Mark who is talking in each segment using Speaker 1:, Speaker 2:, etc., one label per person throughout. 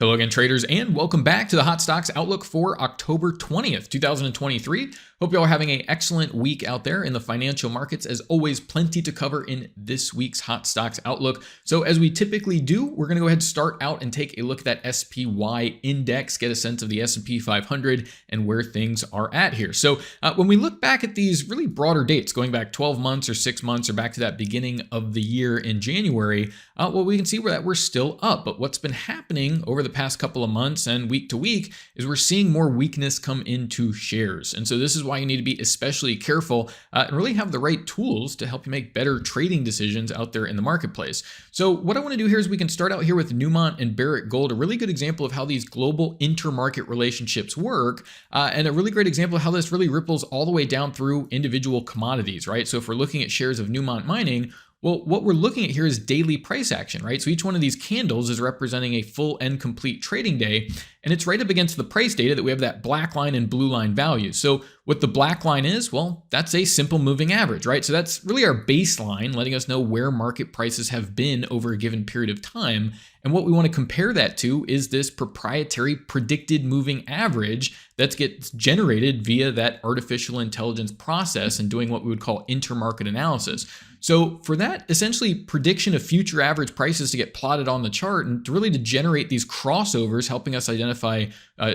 Speaker 1: Hello again, traders, and welcome back to the Hot Stocks Outlook for October 20th, 2023. Hope you all are having an excellent week out there in the financial markets. As always, plenty to cover in this week's Hot Stocks Outlook. So as we typically do, we're going to go ahead and start out and take a look at that SPY index, get a sense of the S&P 500 and where things are at here. So when we look back at these really broader dates, going back 12 months or 6 months or back to that beginning of the year in January, well, we can see that we're still up. But what's been happening over the past couple of months and week to week is we're seeing more weakness come into shares. And so this is why you need to be especially careful and really have the right tools to help you make better trading decisions out there in the marketplace. So what I want to do here is we can start out here with Newmont and Barrick Gold, a really good example of how these global intermarket relationships work, and a really great example of how this really ripples all the way down through individual commodities, right? So if we're looking at shares of Newmont Mining, well, what we're looking at here is daily price action, right? So each one of these candles is representing a full and complete trading day, and it's right up against the price data that we have that black line and blue line value. So what the black line is, well, that's a simple moving average, right? So that's really our baseline, letting us know where market prices have been over a given period of time. And what we want to compare that to is this proprietary predicted moving average that gets generated via that artificial intelligence process and doing what we would call intermarket analysis. So for that, essentially prediction of future average prices to get plotted on the chart and to really to generate these crossovers, helping us identify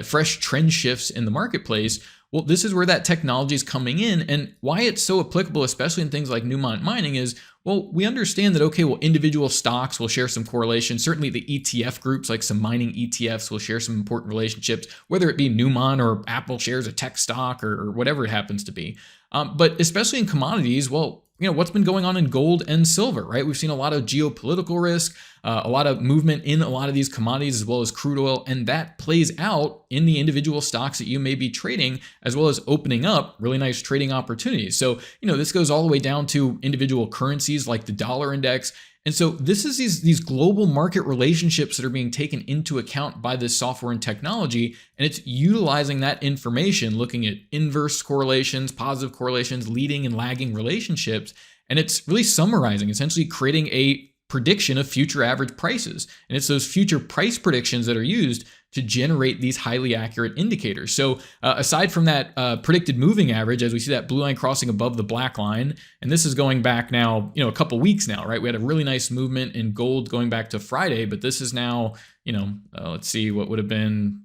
Speaker 1: fresh trend shifts in the marketplace. Well, this is where that technology is coming in, and why it's so applicable, especially in things like Newmont Mining, is, well, we understand that, okay, well, individual stocks will share some correlation. Certainly the ETF groups, like some mining ETFs, will share some important relationships, whether it be Newmont or Apple shares a tech stock or whatever it happens to be. But especially in commodities, well, you know, what's been going on in gold and silver, right? We've seen a lot of geopolitical risk, a lot of movement in a lot of these commodities, as well as crude oil, and that plays out in the individual stocks that you may be trading, as well as opening up really nice trading opportunities. So, you know, this goes all the way down to individual currencies like the dollar index. And so this is these global market relationships that are being taken into account by this software and technology, and it's utilizing that information, looking at inverse correlations, positive correlations, leading and lagging relationships, and it's really summarizing, essentially creating a prediction of future average prices. And it's those future price predictions that are used to generate these highly accurate indicators. So aside from that predicted moving average, as we see that blue line crossing above the black line, and this is going back now, you know, a couple weeks now, right? We had a really nice movement in gold going back to Friday, but this is now, you know, let's see what would have been,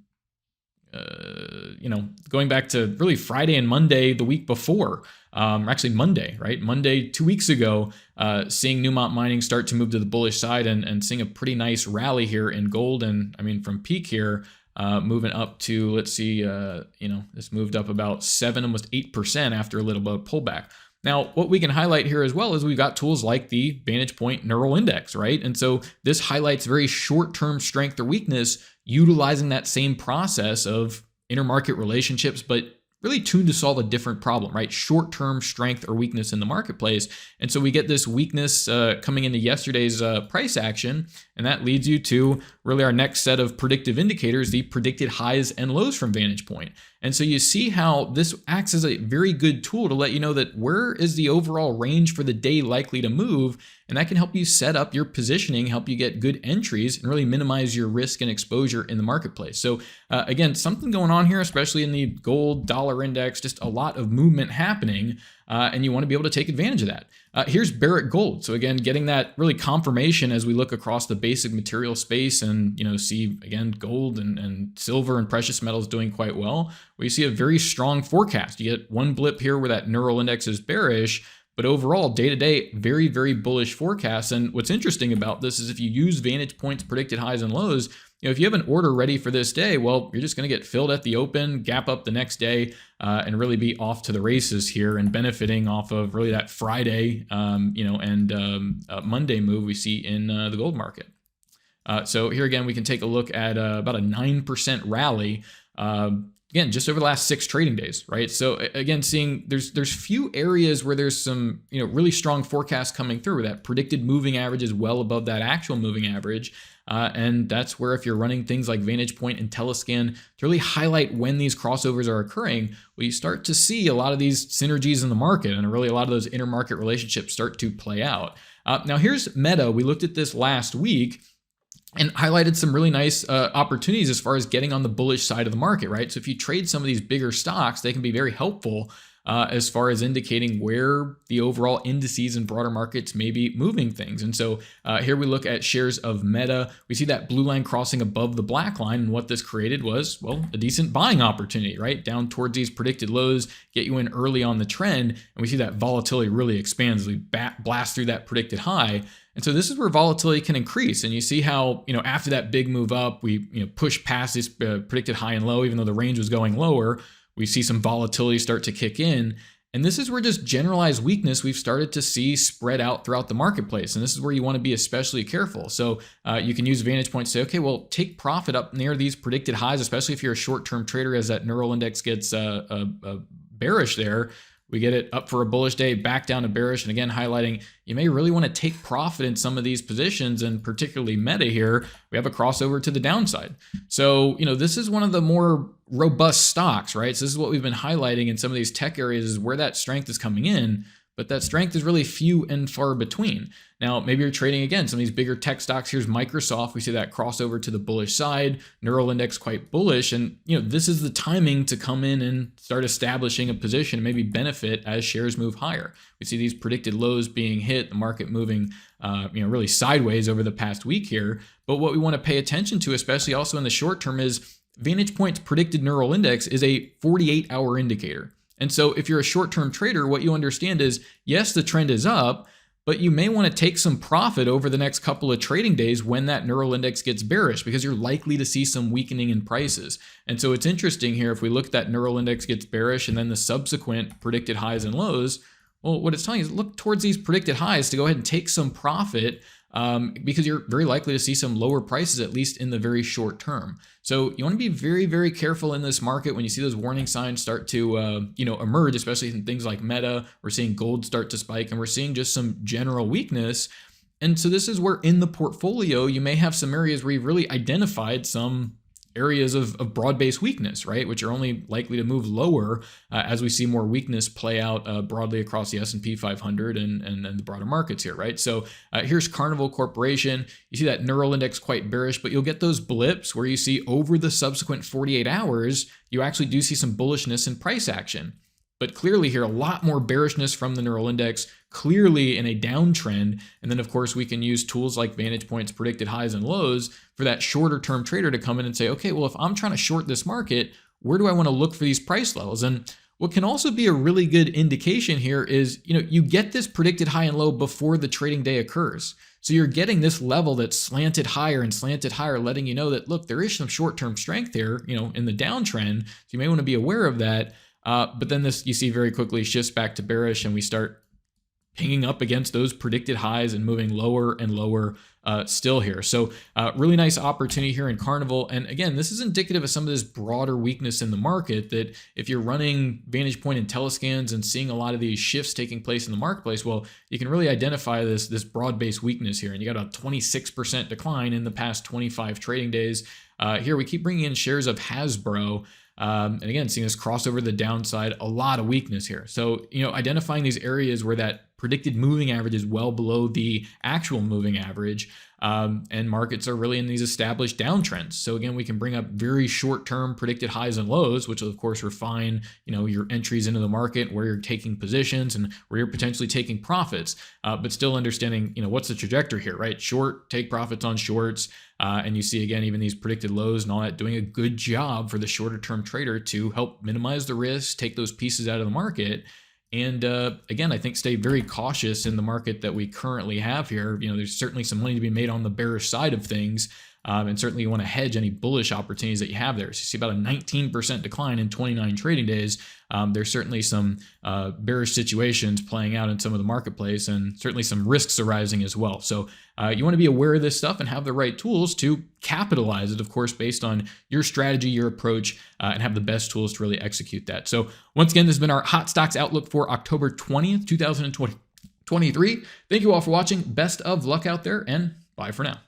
Speaker 1: you know, going back to really Friday and Monday the week before, actually Monday, right? Monday 2 weeks ago, seeing Newmont Mining start to move to the bullish side and seeing a pretty nice rally here in gold. And I mean, from peak here, moving up to, let's see, you know, this moved up about 7, almost 8% after a little bit of pullback. Now, what we can highlight here as well is we've got tools like the Vantagepoint Neural Index, right? And so this highlights very short-term strength or weakness, utilizing that same process of intermarket relationships, but really tuned to solve a different problem, right? Short-term strength or weakness in the marketplace. And so we get this weakness coming into yesterday's price action, and that leads you to really our next set of predictive indicators, the predicted highs and lows from Vantagepoint. And so you see how this acts as a very good tool to let you know that where is the overall range for the day likely to move, and that can help you set up your positioning, help you get good entries, and really minimize your risk and exposure in the marketplace. So again, something going on here, especially in the gold dollar index, just a lot of movement happening, and you want to be able to take advantage of that. Here's Barrick Gold. So again, getting that really confirmation as we look across the basic material space and, you know, see again, gold and silver and precious metals doing quite well. We see a very strong forecast. You get one blip here where that neural index is bearish, but overall, day to day, very, very bullish forecasts. And what's interesting about this is if you use Vantagepoint's predicted highs and lows, you know, if you have an order ready for this day, well, you're just going to get filled at the open, gap up the next day, and really be off to the races here and benefiting off of really that Friday, you know, and Monday move we see in the gold market. So here again, we can take a look at about a 9% rally. Again, just over the last 6 trading days, right? So again, seeing there's few areas where there's some, you know, really strong forecasts coming through. That predicted moving average is well above that actual moving average. And that's where if you're running things like Vantagepoint and Telescan to really highlight when these crossovers are occurring, well, you start to see a lot of these synergies in the market and really a lot of those intermarket relationships start to play out. Now here's Meta. We looked at this last week. and highlighted some really nice opportunities as far as getting on the bullish side of the market, right? So if you trade some of these bigger stocks, they can be very helpful as far as indicating where the overall indices and broader markets may be moving things. And so here we look at shares of Meta. We see that blue line crossing above the black line. And what this created was, well, a decent buying opportunity, right? Down towards these predicted lows, get you in early on the trend. And we see that volatility really expands as we blast through that predicted high. And so this is where volatility can increase. And you see how, after that big move up, we, push past this predicted high and low, even though the range was going lower, we see some volatility start to kick in. And this is where just generalized weakness we've started to see spread out throughout the marketplace. And this is where you want to be especially careful. So you can use Vantage Point to say, okay, well, take profit up near these predicted highs, especially if you're a short-term trader as that neural index gets bearish there. We get it up for a bullish day, back down to bearish. And again, highlighting you may really want to take profit in some of these positions, and particularly Meta here, we have a crossover to the downside. So, this is one of the more robust stocks, right? So this is what we've been highlighting in some of these tech areas is where that strength is coming in. But that strength is really few and far between. Now, maybe you're trading again some of these bigger tech stocks. Here's Microsoft. We see that crossover to the bullish side. Neural index quite bullish, and this is the timing to come in and start establishing a position and maybe benefit as shares move higher. We see these predicted lows being hit, the market moving, really sideways over the past week here. But what we want to pay attention to, especially also in the short term, is Vantage Point's predicted neural index is a 48-hour indicator. And so if you're a short-term trader, what you understand is, yes, the trend is up, but you may want to take some profit over the next couple of trading days when that neural index gets bearish, because you're likely to see some weakening in prices. And so it's interesting here, if we look at that neural index gets bearish and then the subsequent predicted highs and lows, well, what it's telling you is look towards these predicted highs to go ahead and take some profit, because you're very likely to see some lower prices, at least in the very short term. So you want to be very, very careful in this market when you see those warning signs start to, emerge, especially in things like Meta. We're seeing gold start to spike, and we're seeing just some general weakness. And so this is where in the portfolio, you may have some areas where you've really identified some areas of broad-based weakness, right, which are only likely to move lower as we see more weakness play out broadly across the S&P 500 and the broader markets here, right? So here's Carnival Corporation. You see that neural index quite bearish, but you'll get those blips where you see over the subsequent 48 hours, you actually do see some bullishness in price action. But clearly here, a lot more bearishness from the neural index, clearly in a downtrend. And then, of course, we can use tools like Vantage Point's predicted highs and lows for that shorter term trader to come in and say, okay, well, if I'm trying to short this market, where do I want to look for these price levels? And what can also be a really good indication here is, you get this predicted high and low before the trading day occurs. So you're getting this level that's slanted higher and slanted higher, letting you know that, look, there is some short-term strength here, in the downtrend. So you may want to be aware of that. But then this, you see very quickly shifts back to bearish, and we start pinging up against those predicted highs and moving lower and lower still here. So really nice opportunity here in Carnival. And again, this is indicative of some of this broader weakness in the market, that if you're running Vantage Point and telescans and seeing a lot of these shifts taking place in the marketplace, well, you can really identify this broad-based weakness here. And you got a 26% decline in the past 25 trading days. Here we keep bringing in shares of Hasbro. And again, seeing this crossover the downside, a lot of weakness here. So, identifying these areas where that predicted moving average is well below the actual moving average, and markets are really in these established downtrends. So again, we can bring up very short-term predicted highs and lows, which will of course refine, your entries into the market, where you're taking positions and where you're potentially taking profits, but still understanding, what's the trajectory here, right? Short, take profits on shorts. And you see, again, even these predicted lows and all that doing a good job for the shorter term trader to help minimize the risk, take those pieces out of the market. And again, I think stay very cautious in the market that we currently have here. There's certainly some money to be made on the bearish side of things. And certainly you want to hedge any bullish opportunities that you have there. So you see about a 19% decline in 29 trading days. There's certainly some bearish situations playing out in some of the marketplace, and certainly some risks arising as well. So you want to be aware of this stuff and have the right tools to capitalize it, of course, based on your strategy, your approach, and have the best tools to really execute that. So once again, this has been our Hot Stocks Outlook for October 20th, 2023. Thank you all for watching. Best of luck out there, and bye for now.